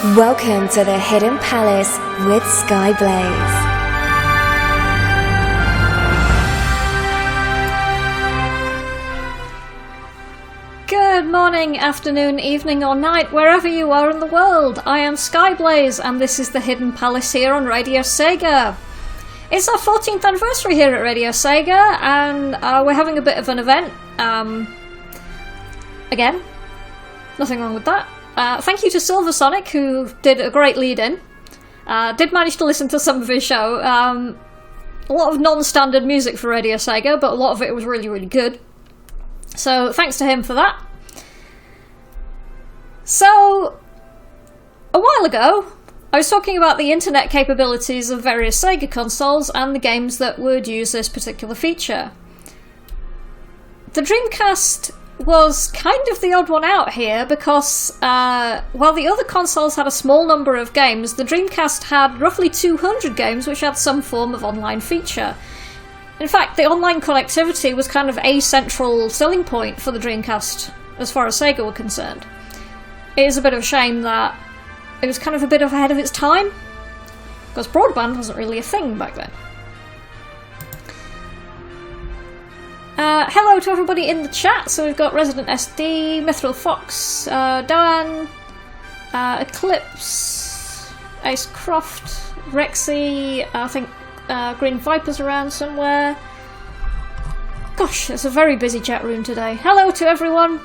Welcome to the Hidden Palace with Skyblaze. Good morning, afternoon, evening or night, wherever you are in the world. I am Skyblaze and this is the Hidden Palace here on RadioSEGA. It's our 14th anniversary here at RadioSEGA and we're having a bit of an event. Again, nothing wrong with that. Thank you to Silver Sonic, who did a great lead-in. Did manage to listen to some of his show. A lot of non-standard music for RadioSEGA, but a lot of it was really, really good. So thanks to him for that. So, a while ago, I was talking about the internet capabilities of various Sega consoles and the games that would use this particular feature. The Dreamcast was kind of the odd one out here because while the other consoles had a small number of games, the Dreamcast had roughly 200 games which had some form of online feature. In fact, the online connectivity was kind of a central selling point for the Dreamcast as far as Sega were concerned. It is a bit of a shame that it was kind of a bit ahead of its time, because broadband wasn't really a thing back then. Hello to everybody in the chat. So we've got Resident SD, Mithril Fox, Doan, Eclipse, Ace Croft, Rexy, I think Green Viper's around somewhere. Gosh, it's a very busy chat room today. Hello to everyone.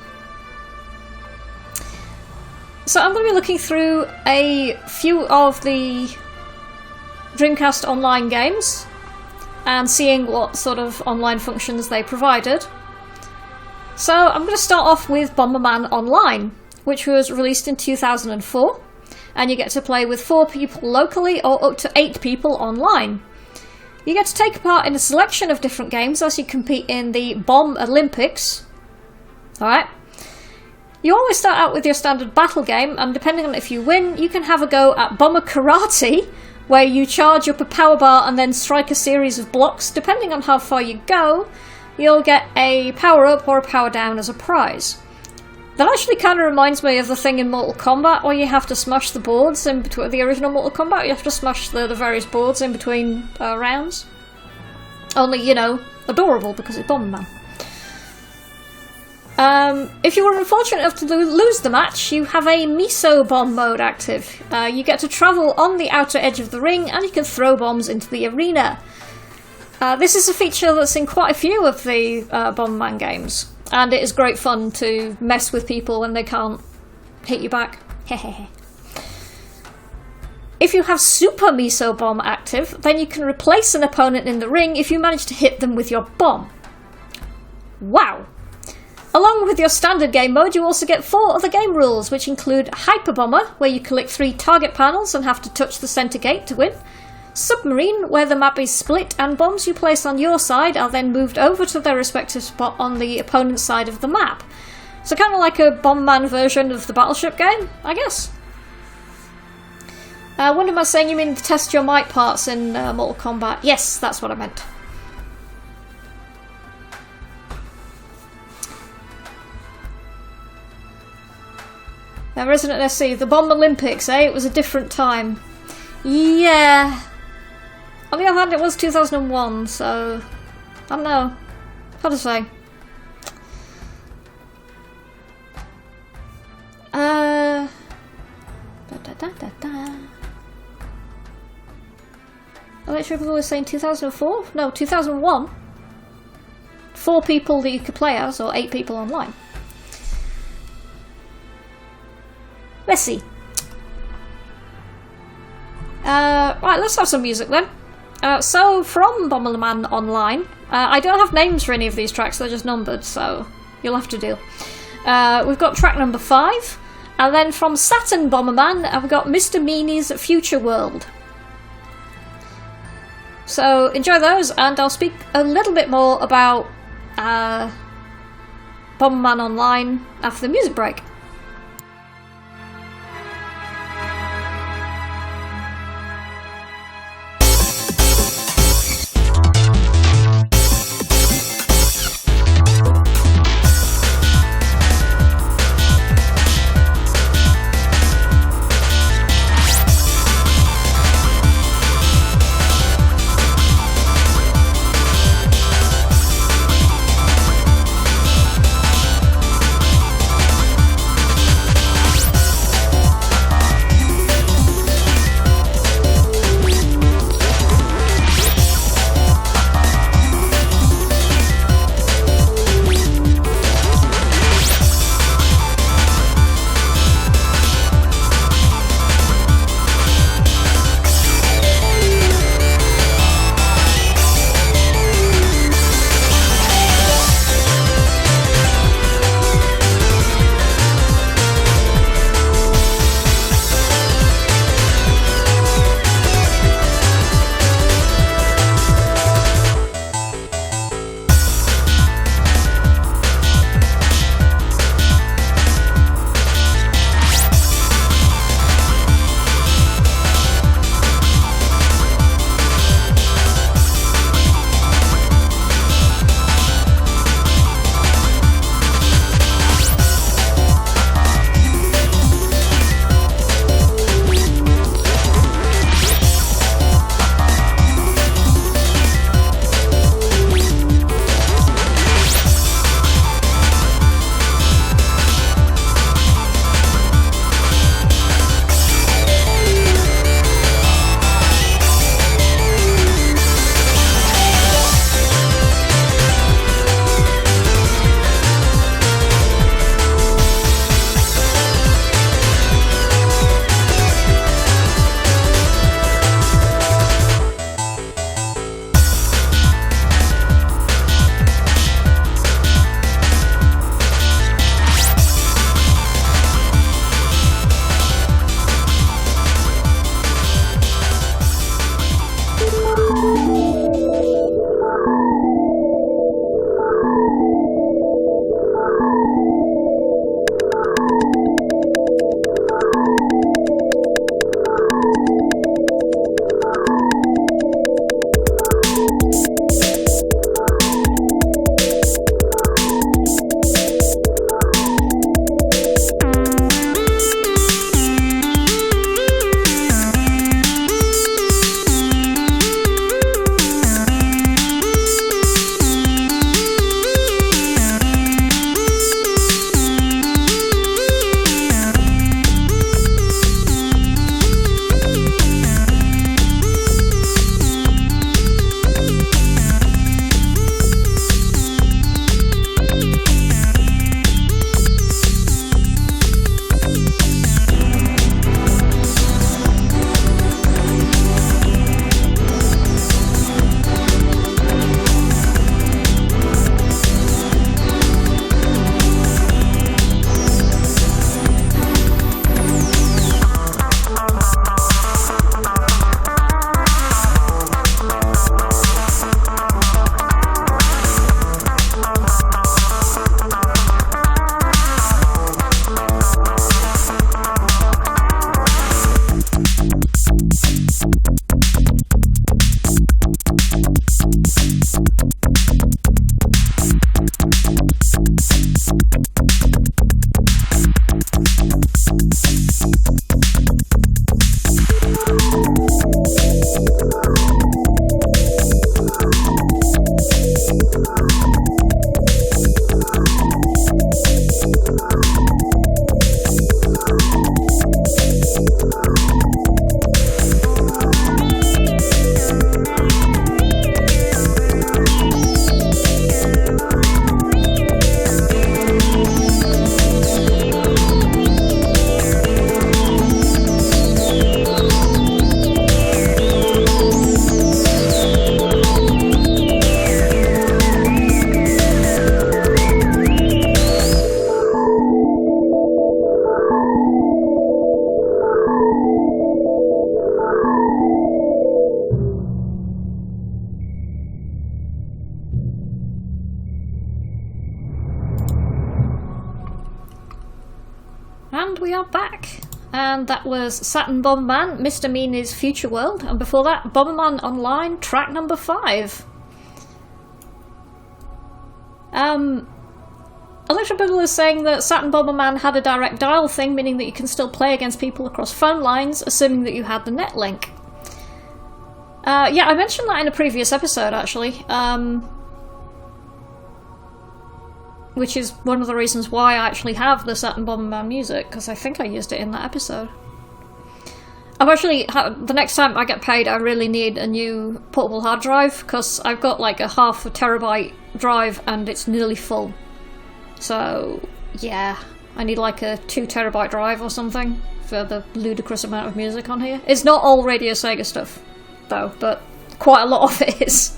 So I'm going to be looking through a few of the Dreamcast online games and seeing what sort of online functions they provided. So I'm going to start off with Bomberman Online, which was released in 2004, and you get to play with 4 people locally or up to 8 people online. You get to take part in a selection of different games as you compete in the Bomb Olympics. Alright. You always start out with your standard battle game, and depending on if you win, you can have a go at Bomber Karate, where you charge up a power bar and then strike a series of blocks. Depending on how far you go, you'll get a power-up or a power-down as a prize. That actually kind of reminds me of the thing in Mortal Kombat where you have to smash the boards in between the original Mortal Kombat. You have to smash the various boards in between rounds. Only, you know, adorable because it's Bomberman. If you were unfortunate enough to lose the match, you have a Miso Bomb mode active. You get to travel on the outer edge of the ring and you can throw bombs into the arena. This is a feature that's in quite a few of the Bomberman games, and it is great fun to mess with people when they can't hit you back. If you have Super Miso Bomb active, then you can replace an opponent in the ring if you manage to hit them with your bomb. Wow! Along with your standard game mode, you also get 4 other game rules, which include Hyper Bomber, where you collect 3 target panels and have to touch the centre gate to win. Submarine, where the map is split and bombs you place on your side are then moved over to their respective spot on the opponent's side of the map. So kind of like a Bomberman version of the Battleship game, I guess. What am I saying? You mean the test your might parts in Mortal Kombat? Yes, that's what I meant. Resident SC, the Bomb Olympics, eh? It was a different time. Yeah. On the other hand, it was 2001, so I don't know. How to say? I think people were saying 2004? No, 2001. 4 people that you could play as, or 8 people online. Let's see. Right, let's have some music then. So, from Bomberman Online, I don't have names for any of these tracks, they're just numbered, so you'll have to deal. We've got track number 5, and then from Saturn Bomberman, we've got Mr. Meanie's Future World. So, enjoy those, and I'll speak a little bit more about Bomberman Online after the music break. and that was Saturn Bomberman, Mr. Meany's Future World, and before that, Bomberman Online, track number 5. Electric Boogaloo is saying that Saturn Bomberman had a direct dial thing, meaning that you can still play against people across phone lines, assuming that you had the net link. Yeah, I mentioned that in a previous episode, actually. Which is one of the reasons why I actually have the Saturn Bomberman music, because I think I used it in that episode. I've actually, the next time I get paid, I really need a new portable hard drive, because I've got like a 0.5 terabyte drive and it's nearly full. So, yeah, I need like a 2 terabyte drive or something for the ludicrous amount of music on here. It's not all RadioSEGA stuff, though, but quite a lot of it is.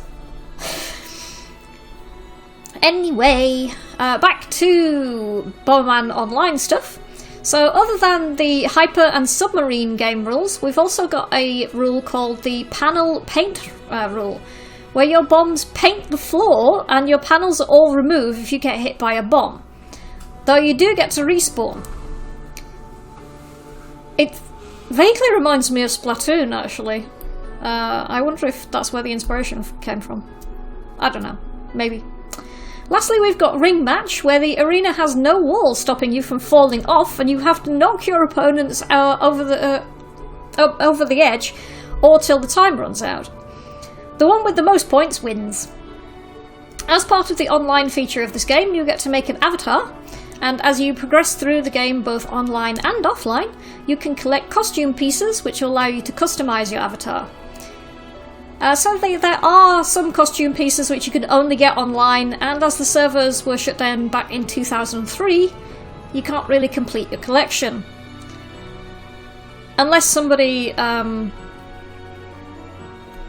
Anyway, back to Bomberman Online stuff. So other than the Hyper and Submarine game rules, we've also got a rule called the Panel Paint rule, where your bombs paint the floor and your panels are all removed if you get hit by a bomb. Though you do get to respawn. It vaguely reminds me of Splatoon, actually. I wonder if that's where the inspiration came from. I don't know. Maybe. Lastly, we've got Ring Match, where the arena has no wall stopping you from falling off, and you have to knock your opponents over the edge, or till the time runs out. The one with the most points wins. As part of the online feature of this game, you get to make an avatar, and as you progress through the game both online and offline, you can collect costume pieces which will allow you to customise your avatar. Sadly, there are some costume pieces which you can only get online, and as the servers were shut down back in 2003, you can't really complete your collection. Unless somebody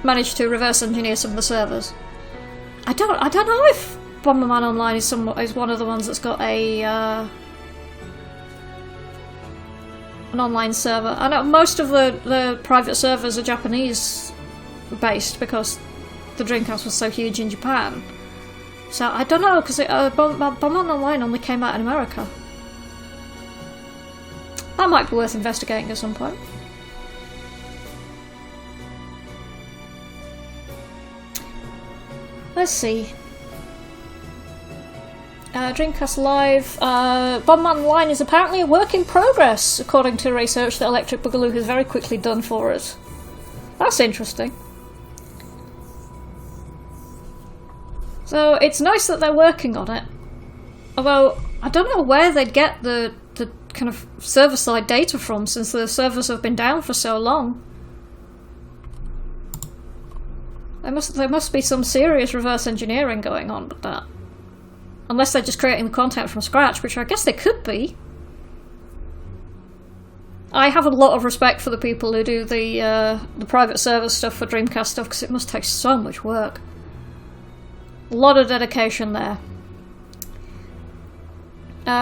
managed to reverse engineer some of the servers. I don't know if Bomberman Online is one of the ones that's got a an online server. I know most of the private servers are Japanese based because the Dreamcast was so huge in Japan. So I don't know, because Bomberman Online only came out in America. That might be worth investigating at some point. Let's see. Dreamcast Live. Bomberman Online is apparently a work in progress, according to research that Electric Boogaloo has very quickly done for us. That's interesting. So it's nice that they're working on it. Although, I don't know where they'd get the kind of server-side data from, since the servers have been down for so long. There must be some serious reverse engineering going on with that. Unless they're just creating the content from scratch, which I guess they could be. I have a lot of respect for the people who do the private server stuff for Dreamcast stuff, because it must take so much work. A lot of dedication there.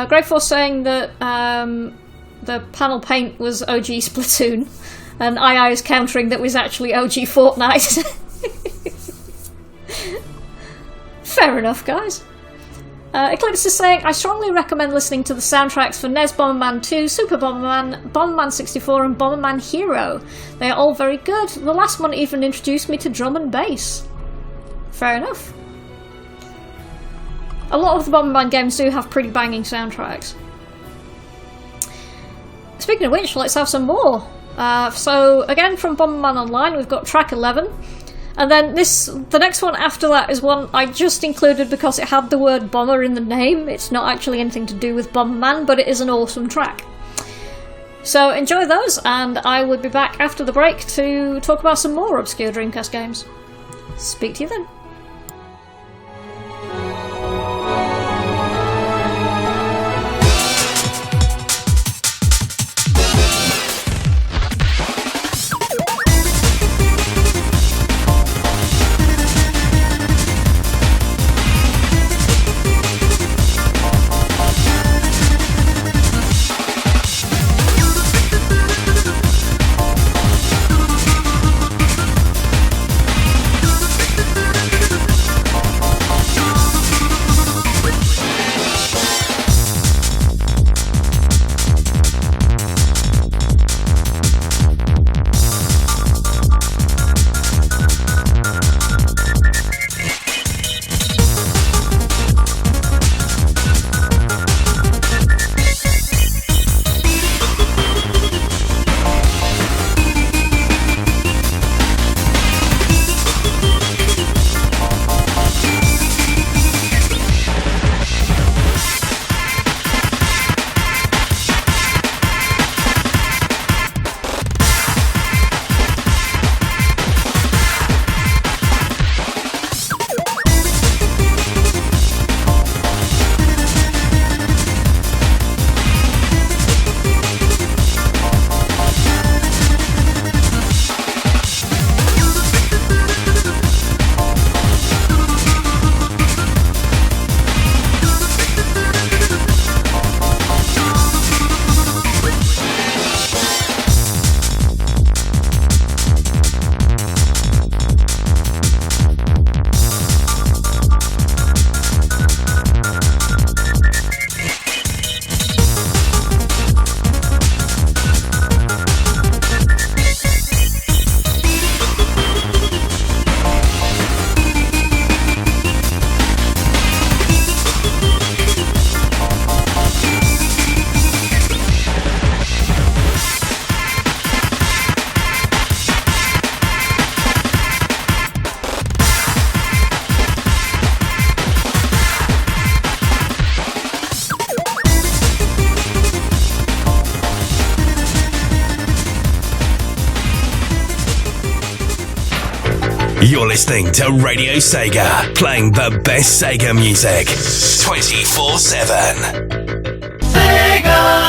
Great Force saying that the panel paint was OG Splatoon, and II is countering that was actually OG Fortnite. Fair enough, guys. Eclipse is saying, I strongly recommend listening to the soundtracks for NES Bomberman 2, Super Bomberman, Bomberman 64 and Bomberman Hero. They are all very good. The last one even introduced me to drum and bass. Fair enough. A lot of the Bomberman games do have pretty banging soundtracks. Speaking of which, let's have some more. So, again, from Bomberman Online, we've got track 11. And then the next one after that is one I just included because it had the word bomber in the name. It's not actually anything to do with Bomberman, but it is an awesome track. So enjoy those, and I will be back after the break to talk about some more obscure Dreamcast games. Speak to you then. You're listening to Radio Sega, playing the best Sega music 24/7. Sega!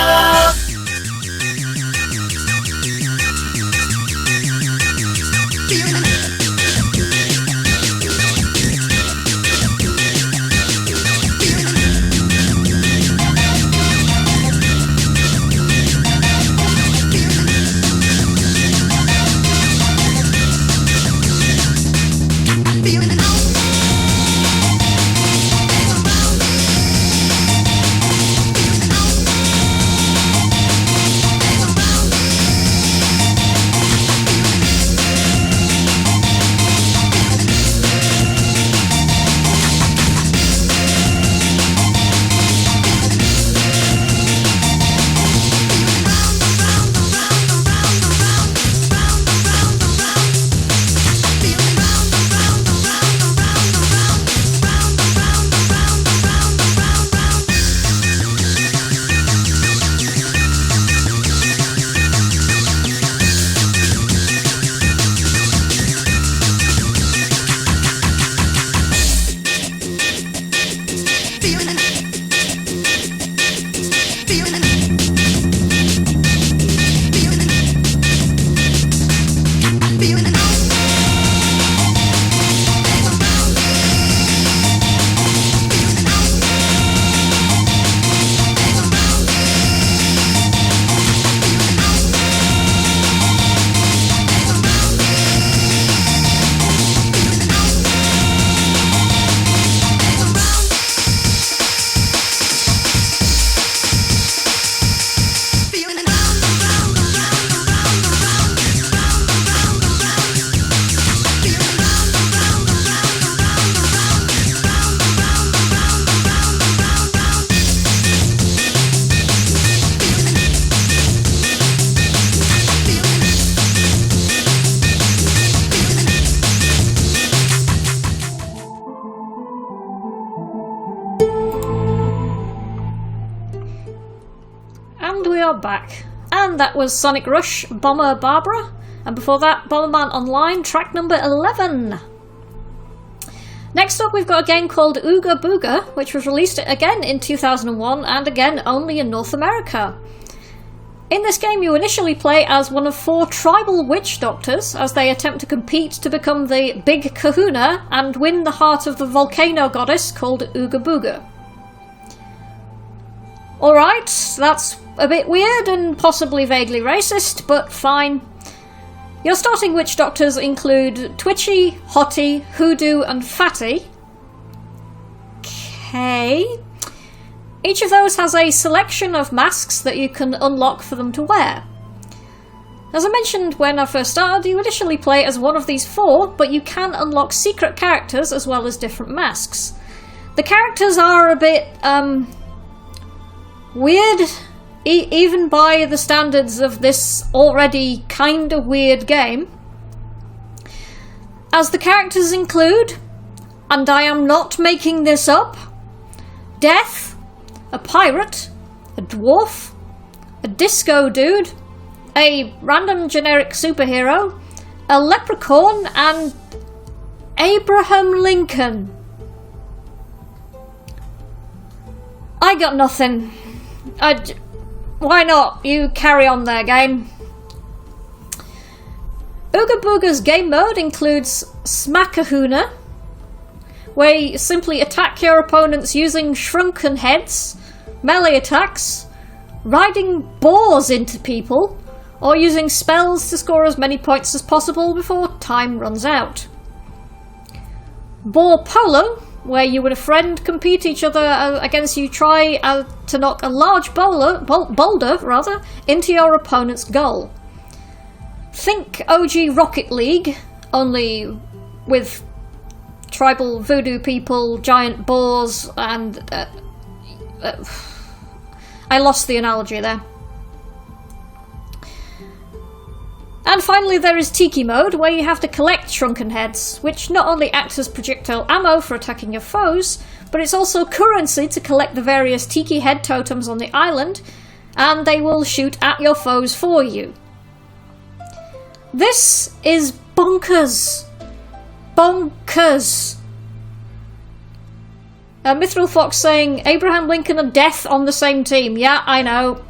Back. And that was Sonic Rush, Bomber Barbara, and before that, Bomberman Online, track number 11. Next up, we've got a game called Ooga Booga, which was released again in 2001, and again only in North America. In this game, you initially play as one of 4 tribal witch doctors as they attempt to compete to become the Big Kahuna and win the heart of the volcano goddess called Ooga Booga. Alright, that's a bit weird and possibly vaguely racist, but fine. Your starting witch doctors include Twitchy, Hottie, Hoodoo, and Fatty. Okay. Each of those has a selection of masks that you can unlock for them to wear. As I mentioned when I first started, you initially play as one of these 4, but you can unlock secret characters as well as different masks. The characters are a bit, weird, even by the standards of this already kinda weird game. As the characters include, and I am not making this up, Death, a pirate, a dwarf, a disco dude, a random generic superhero, a leprechaun, and Abraham Lincoln. I got nothing. Why not? You carry on there, game. Ooga Booga's game mode includes Smackahuna, where you simply attack your opponents using shrunken heads, melee attacks, riding boars into people, or using spells to score as many points as possible before time runs out. Boar Polo, where you and a friend compete each other against you try to knock a large boulder into your opponent's goal. Think OG Rocket League, only with tribal voodoo people, giant boars, and... I lost the analogy there. And finally there is Tiki mode, where you have to collect shrunken heads, which not only acts as projectile ammo for attacking your foes, but it's also currency to collect the various Tiki head totems on the island, and they will shoot at your foes for you. This is bonkers. bonkers. Mithril Fox saying, Abraham Lincoln and Death on the same team. Yeah, I know.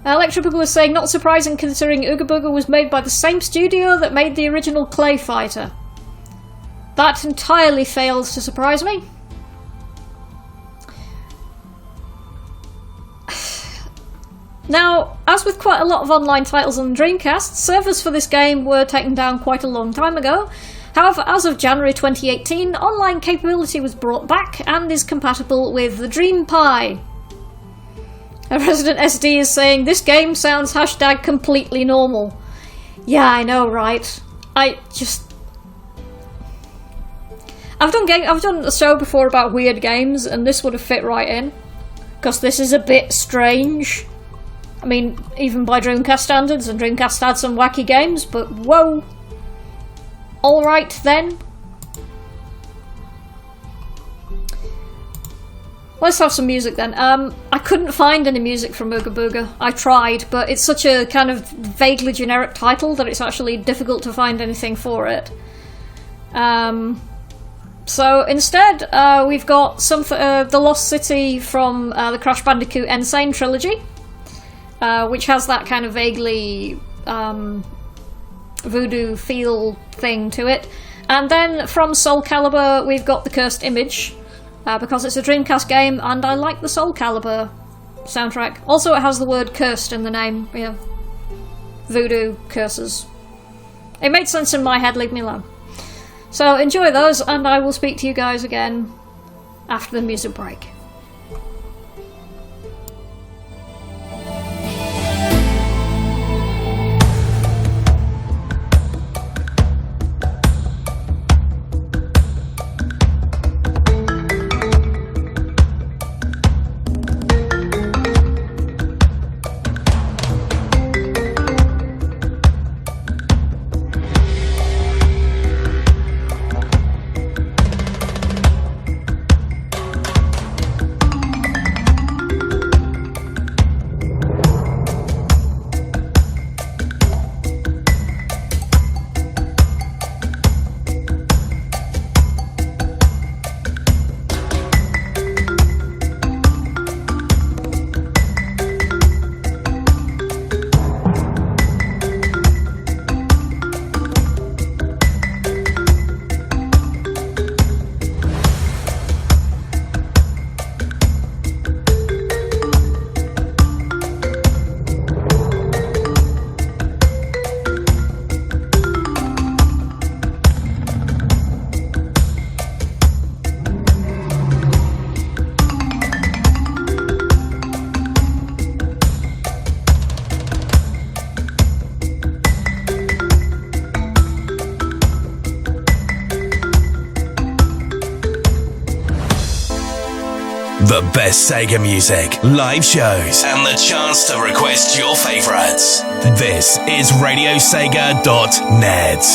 Electrical is saying, not surprising considering Ooga Booga was made by the same studio that made the original Clay Fighter. That entirely fails to surprise me. Now, as with quite a lot of online titles on Dreamcast, servers for this game were taken down quite a long time ago. However, as of January 2018, online capability was brought back and is compatible with the Dream Pie. Resident SD is saying, this game sounds #completely normal. Yeah, I know, right? I've done a show before about weird games, and this would have fit right in. Because this is a bit strange. I mean, even by Dreamcast standards, and Dreamcast had some wacky games, but whoa. Alright then. Let's have some music then. I couldn't find any music from Ooga Booga. I tried, but it's such a kind of vaguely generic title that it's actually difficult to find anything for it. So instead, we've got The Lost City from the Crash Bandicoot N. Sane trilogy, which has that kind of vaguely voodoo feel thing to it. And then from Soul Calibur, we've got The Cursed Image, because it's a Dreamcast game, and I like the Soul Calibur soundtrack. Also, it has the word cursed in the name. Yeah. Voodoo curses. It made sense in my head, leave me alone. So enjoy those, and I will speak to you guys again after the music break. The best Sega music, live shows, and the chance to request your favorites. This is RadioSEGA.net.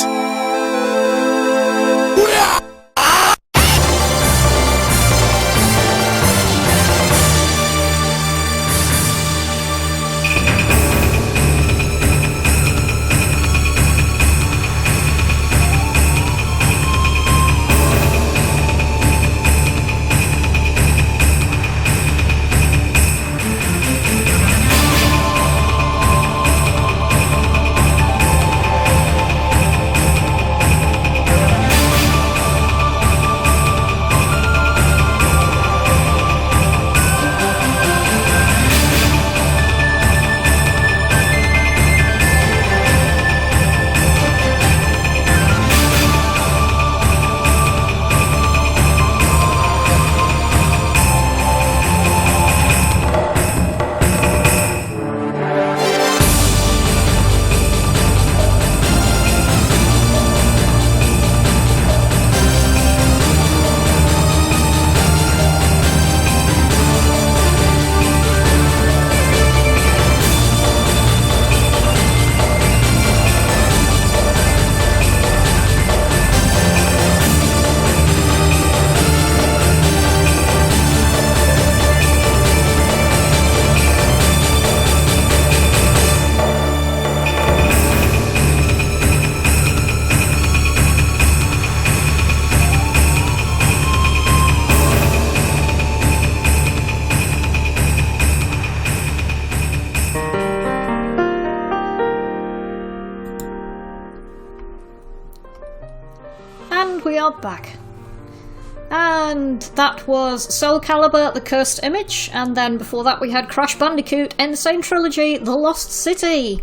are back. And that was Soul Calibur, The Cursed Image, and then before that we had Crash Bandicoot Insane Trilogy, The Lost City.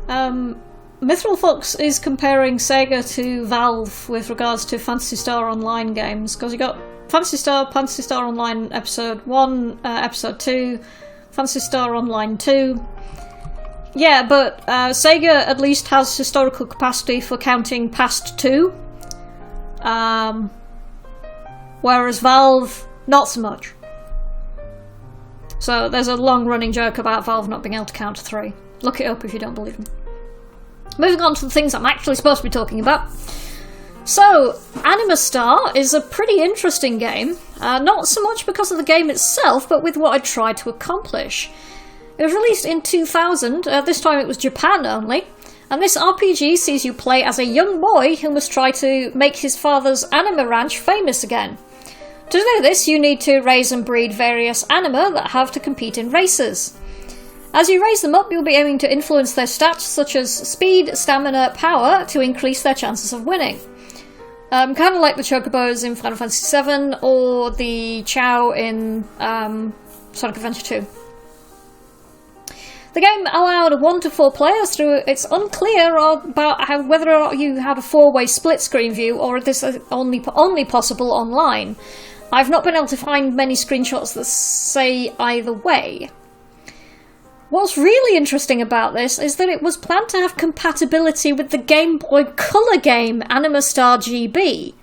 Mithril Fox is comparing Sega to Valve with regards to Phantasy Star Online games, because you got Phantasy Star Online Episode 1, Episode 2, Phantasy Star Online 2. Yeah, but Sega at least has historical capacity for counting past 2. Whereas Valve, not so much. So there's a long-running joke about Valve not being able to count to 3. Look it up if you don't believe me. Moving on to the things I'm actually supposed to be talking about. So, Anima Star is a pretty interesting game. Not so much because of the game itself, but with what I tried to accomplish. It was released in 2000, this time it was Japan only. And this RPG sees you play as a young boy who must try to make his father's anima ranch famous again. To do this, you need to raise and breed various anima that have to compete in races. As you raise them up, you'll be aiming to influence their stats such as speed, stamina, power to increase their chances of winning. Kind of like the Chocobos in Final Fantasy VII or the Chow in Sonic Adventure 2. The game allowed 1 to 4 players through. It's unclear about whether or not you had a 4-way split screen view or if this is only possible online. I've not been able to find many screenshots that say either way. What's really interesting about this is that it was planned to have compatibility with the Game Boy Color game Anima Star GB.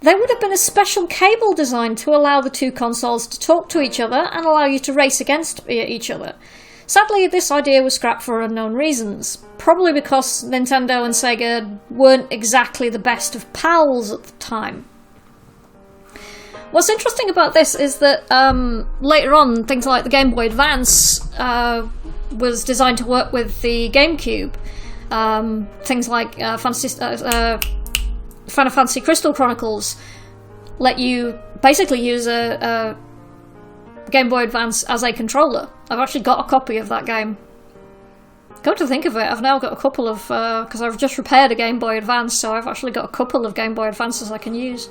There would have been a special cable designed to allow the two consoles to talk to each other and allow you to race against each other. Sadly, this idea was scrapped for unknown reasons, probably because Nintendo and Sega weren't exactly the best of pals at the time. What's interesting about this is that later on, things like the Game Boy Advance was designed to work with the GameCube. Things like Final Fantasy Crystal Chronicles let you basically use a Game Boy Advance as a controller. I've actually got a copy of that game. Come to think of it, I've now got a couple of... because I've just repaired a Game Boy Advance, so I've actually got a couple of Game Boy Advances I can use.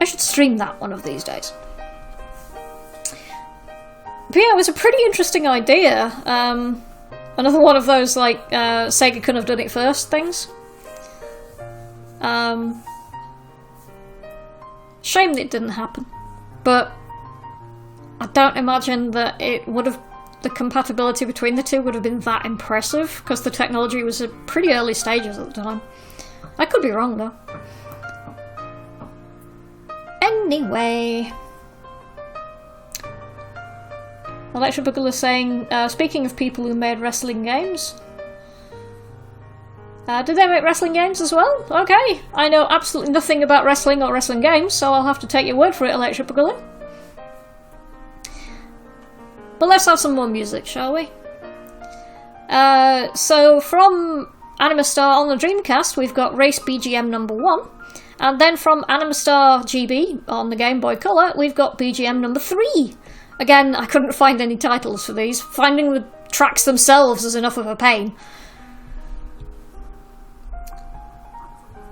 I should stream that one of these days. But yeah, it was a pretty interesting idea. Another one of those, like, Sega couldn't have done it first things. Shame that it didn't happen. But I don't imagine that it would have... the compatibility between the two would have been that impressive, because the technology was at pretty early stages at the time. I could be wrong, though. Anyway... Electric Boogaloo is saying, speaking of people who made wrestling games... did they make wrestling games as well? Okay, I know absolutely nothing about wrestling or wrestling games, so I'll have to take your word for it, Electric Boogaloo. But let's have some more music, shall we? So from Anima Star on the Dreamcast, we've got Race BGM number 1. And then from Anima Star GB on the Game Boy Color, we've got BGM number 3. Again, I couldn't find any titles for these. Finding the tracks themselves is enough of a pain.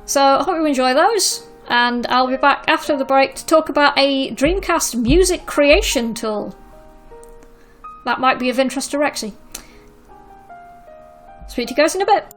So, I hope you enjoy those. And I'll be back after the break to talk about a Dreamcast music creation tool. That might be of interest to Rexy. Speak to you guys in a bit.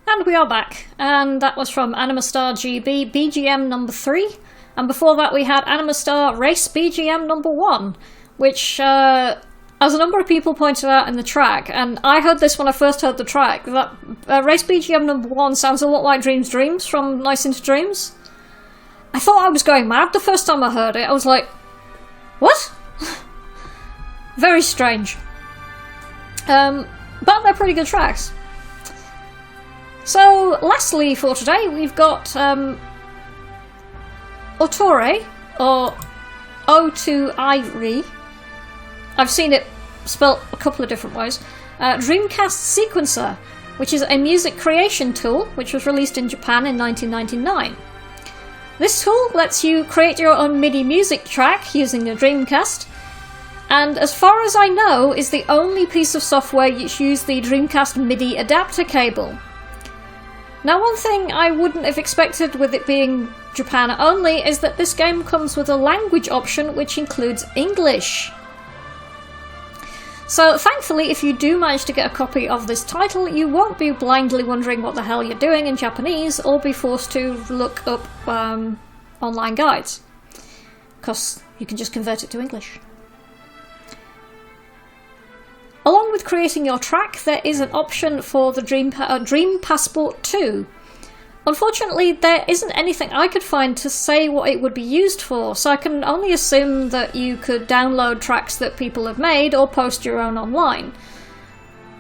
And we are back, and that was from Animastar GB BGM number 3, and before that we had Animastar Race BGM number 1, which, as a number of people pointed out in the track, and I heard this when I first heard the track, that Race BGM number 1 sounds a lot like Dreams from Nice Into Dreams. I thought I was going mad the first time I heard it. I was like, what? Very strange. But they're pretty good tracks. So, lastly for today, we've got Otore, or O2IRE. I've seen it spelt a couple of different ways. Dreamcast Sequencer, which is a music creation tool which was released in Japan in 1999. This tool lets you create your own MIDI music track using your Dreamcast, and as far as I know, is the only piece of software which uses the Dreamcast MIDI adapter cable. Now, one thing I wouldn't have expected with it being Japan only is that this game comes with a language option which includes English. So thankfully, if you do manage to get a copy of this title, you won't be blindly wondering what the hell you're doing in Japanese or be forced to look up online guides, because you can just convert it to English. Along with creating your track, there is an option for the Dream Passport 2. Unfortunately, there isn't anything I could find to say what it would be used for, so I can only assume that you could download tracks that people have made or post your own online.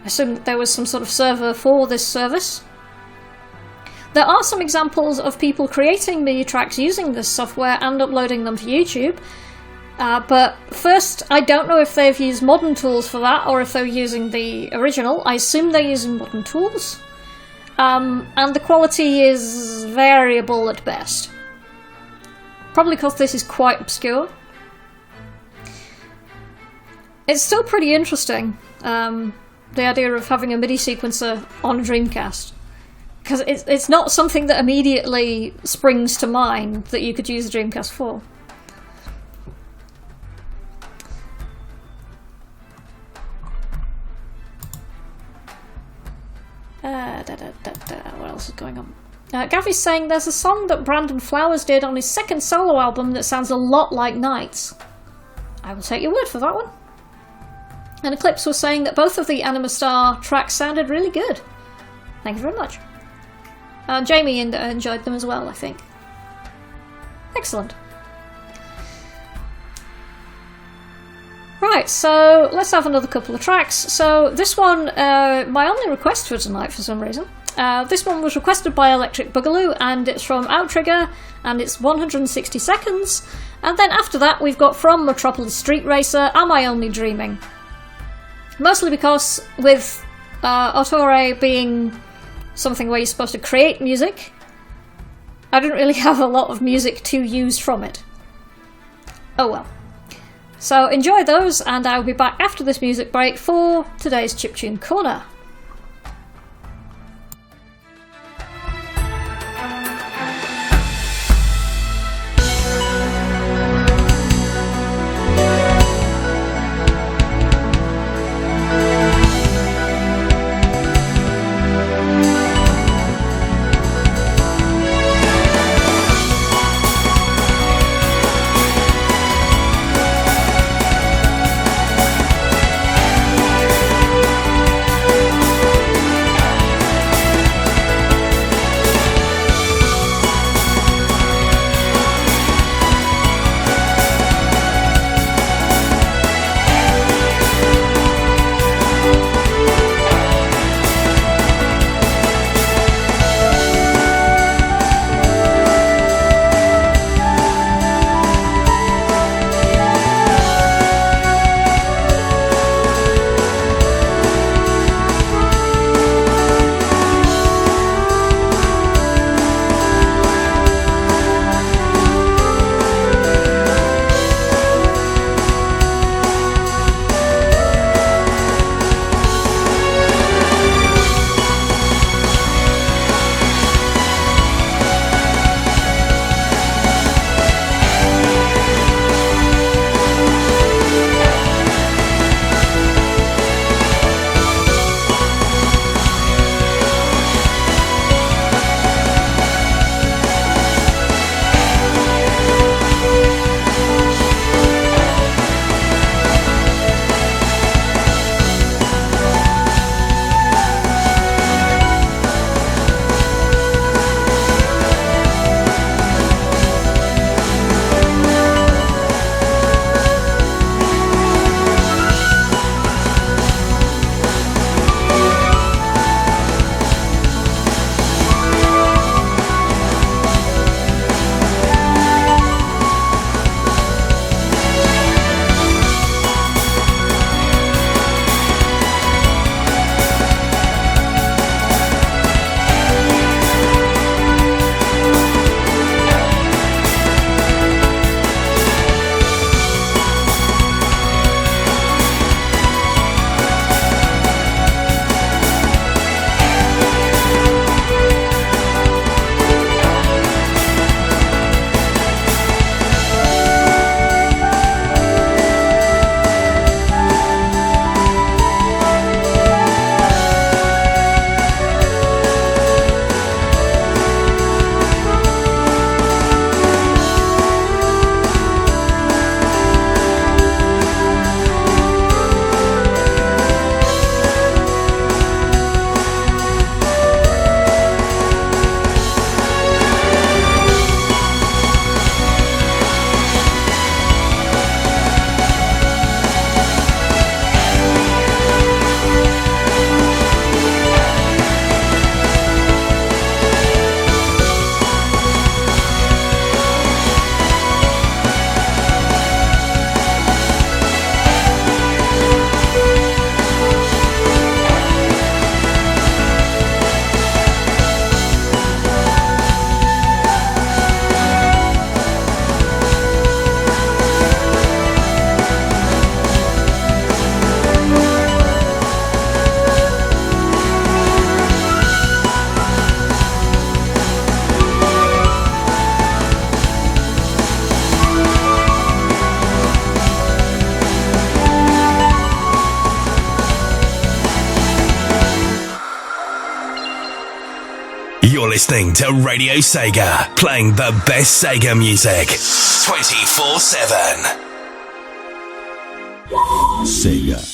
I assume that there was some sort of server for this service. There are some examples of people creating MIDI tracks using this software and uploading them to YouTube. But first, I don't know if they've used modern tools for that or if they're using the original. I assume they're using modern tools. And the quality is variable at best. Probably because this is quite obscure. It's still pretty interesting, the idea of having a MIDI sequencer on a Dreamcast. Because it's not something that immediately springs to mind that you could use a Dreamcast for. What else is going on? Gavy's saying there's a song that Brandon Flowers did on his second solo album that sounds a lot like Nights. I will take your word for that one. And Eclipse was saying that both of the Animastar tracks sounded really good. Thank you very much. Jamie enjoyed them as well, I think. Excellent. Right, so let's have another couple of tracks. So this one, my only request for tonight for some reason. This one was requested by Electric Boogaloo, and it's from Outrigger, and it's 160 seconds. And then after that, we've got from Metropolis Street Racer, Am I Only Dreaming? Mostly because with Autore being something where you're supposed to create music, I didn't really have a lot of music to use from it. Oh well. So enjoy those, and I'll be back after this music break for today's Chiptune Corner. You're listening to Radio Sega, playing the best Sega music 24/7. Sega.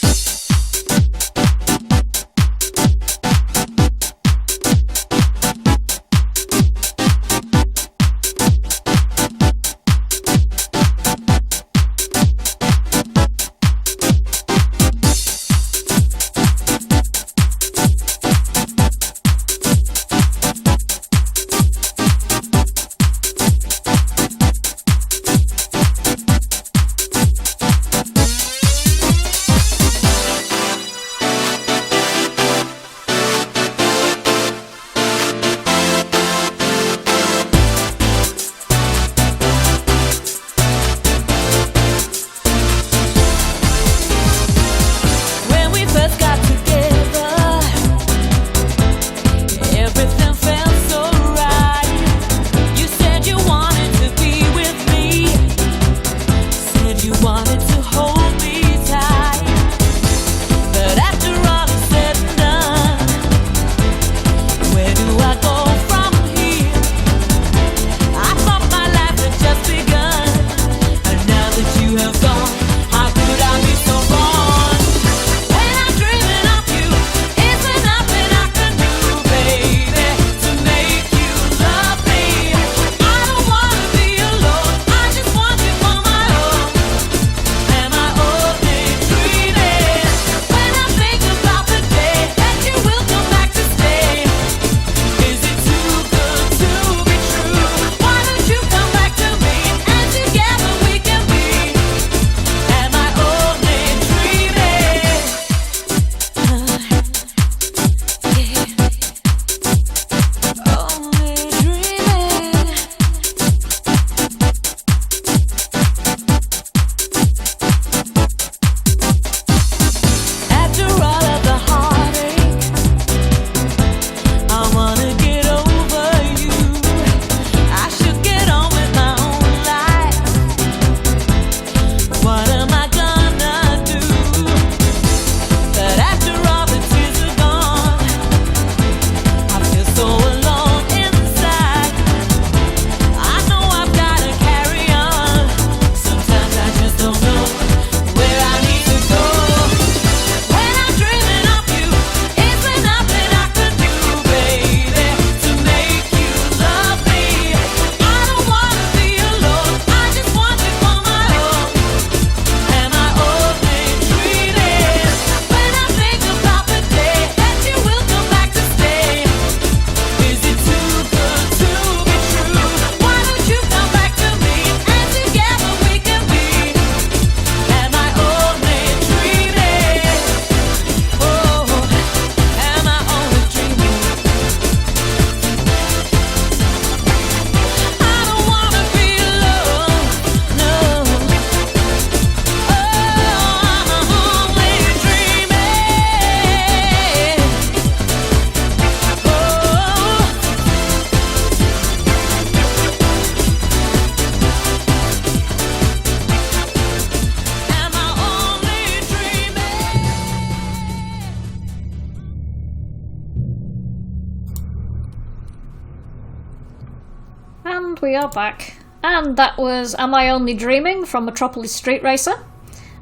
And we are back. And that was Am I Only Dreaming from Metropolis Street Racer.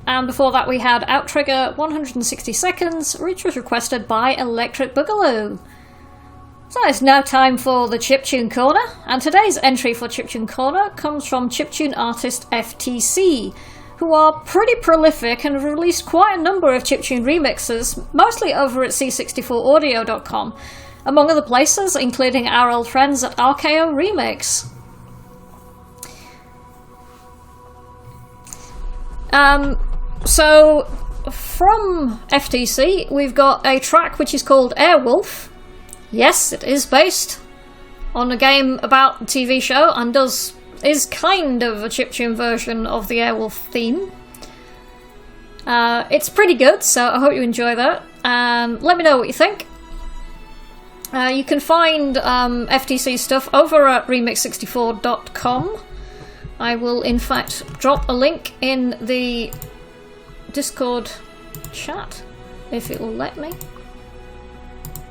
And before that we had Outrigger 160 Seconds, which was requested by Electric Boogaloo. So it's now time for the Chiptune Corner, and today's entry for Chiptune Corner comes from chiptune artist FTC, who are pretty prolific and have released quite a number of chiptune remixes, mostly over at c64audio.com, among other places, including our old friends at RKO Remix. So, from FTC, we've got a track which is called Airwolf. Yes, it is based on a game about the TV show and is kind of a chiptune version of the Airwolf theme. It's pretty good, so I hope you enjoy that. And let me know what you think. You can find FTC stuff over at remix64.com. I will, in fact, drop a link in the Discord chat, if it will let me.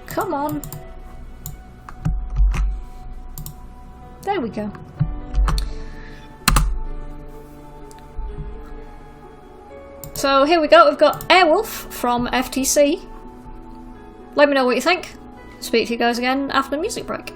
Come on. There we go. So here we go, we've got Airwolf from FTC. Let me know what you think. Speak to you guys again after the music break.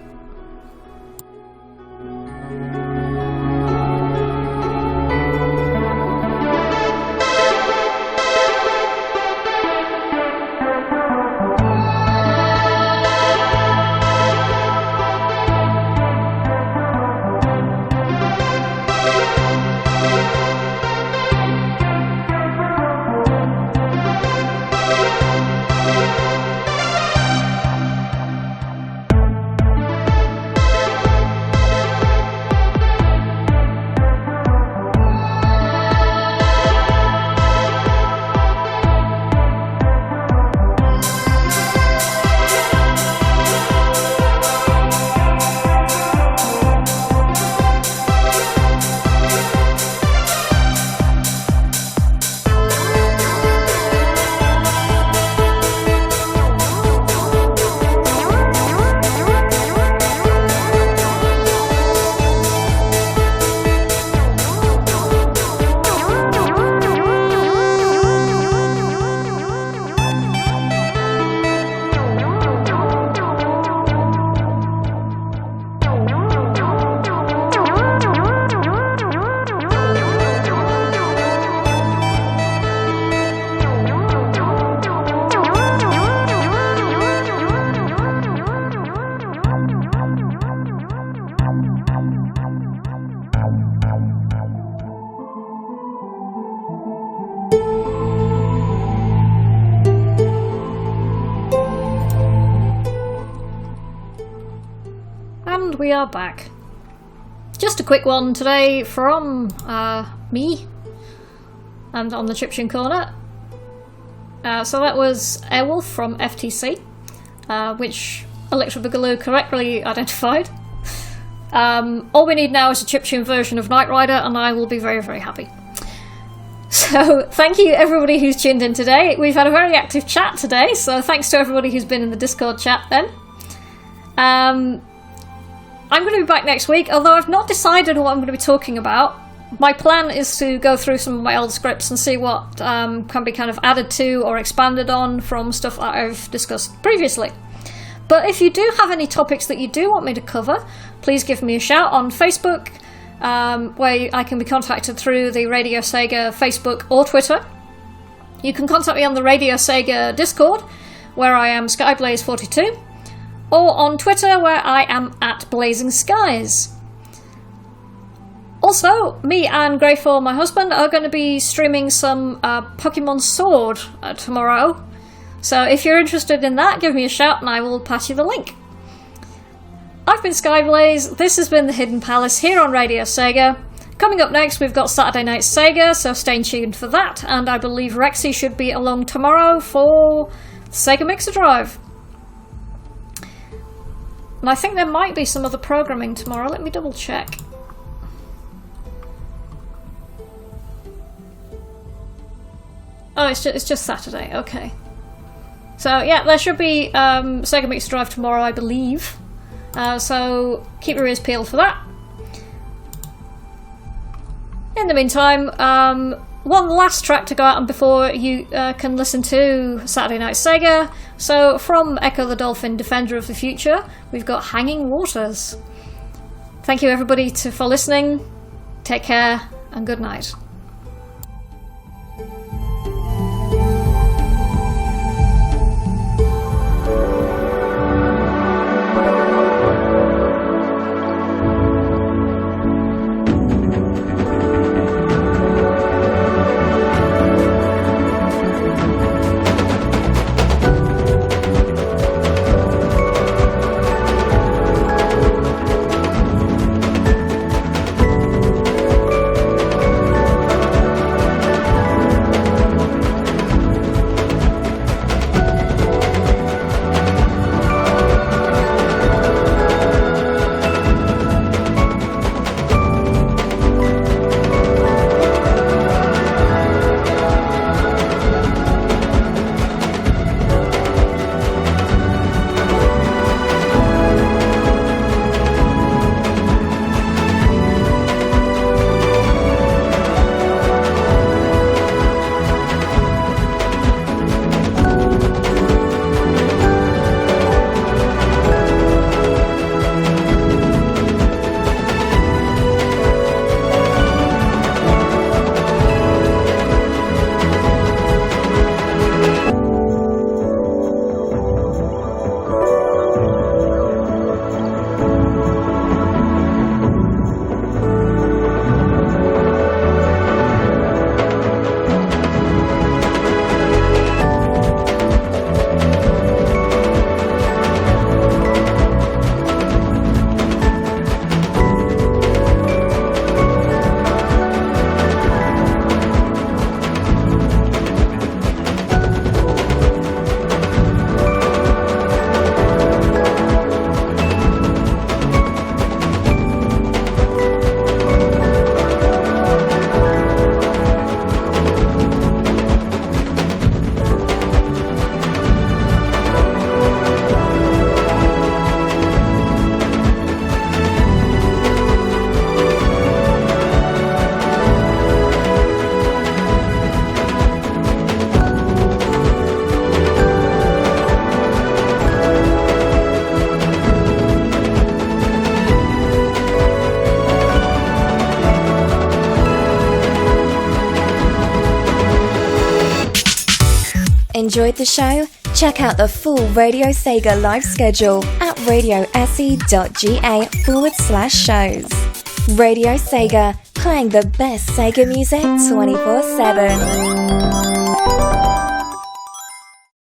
And we are back. Just a quick one today from me, and on the Chiptune Corner. So that was Airwolf from FTC, which Electric Boogaloo correctly identified. All we need now is a chiptune version of Knight Rider, and I will be very, very happy. So, thank you everybody who's tuned in today. We've had a very active chat today, so thanks to everybody who's been in the Discord chat then. I'm going to be back next week, although I've not decided what I'm going to be talking about. My plan is to go through some of my old scripts and see what can be kind of added to or expanded on from stuff that I've discussed previously. But if you do have any topics that you do want me to cover, please give me a shout on Facebook, where I can be contacted through the Radio Sega Facebook or Twitter. You can contact me on the Radio Sega Discord, where I am Skyblaze42, or on Twitter, where I am at Blazing Skies. Also, me and Greyfall, my husband, are going to be streaming some Pokemon Sword tomorrow. So if you're interested in that, give me a shout and I will pass you the link. I've been Skyblaze, this has been the Hidden Palace here on Radio Sega. Coming up next, we've got Saturday Night Sega, so stay tuned for that, and I believe Rexy should be along tomorrow for Sega Mixer Drive. And I think there might be some other programming tomorrow, let me double check. Oh, it's just Saturday, okay. So yeah, there should be Sega Mixer Drive tomorrow, I believe. So keep your ears peeled for that. In the meantime, one last track to go out on before you can listen to Saturday Night Sega. So from Echo the Dolphin, Defender of the Future, we've got Hanging Waters. Thank you everybody for listening. Take care and good night. Enjoyed the show? Check out the full Radio Sega live schedule at radiose.ga/shows. Radio Sega, playing the best Sega music 24/7.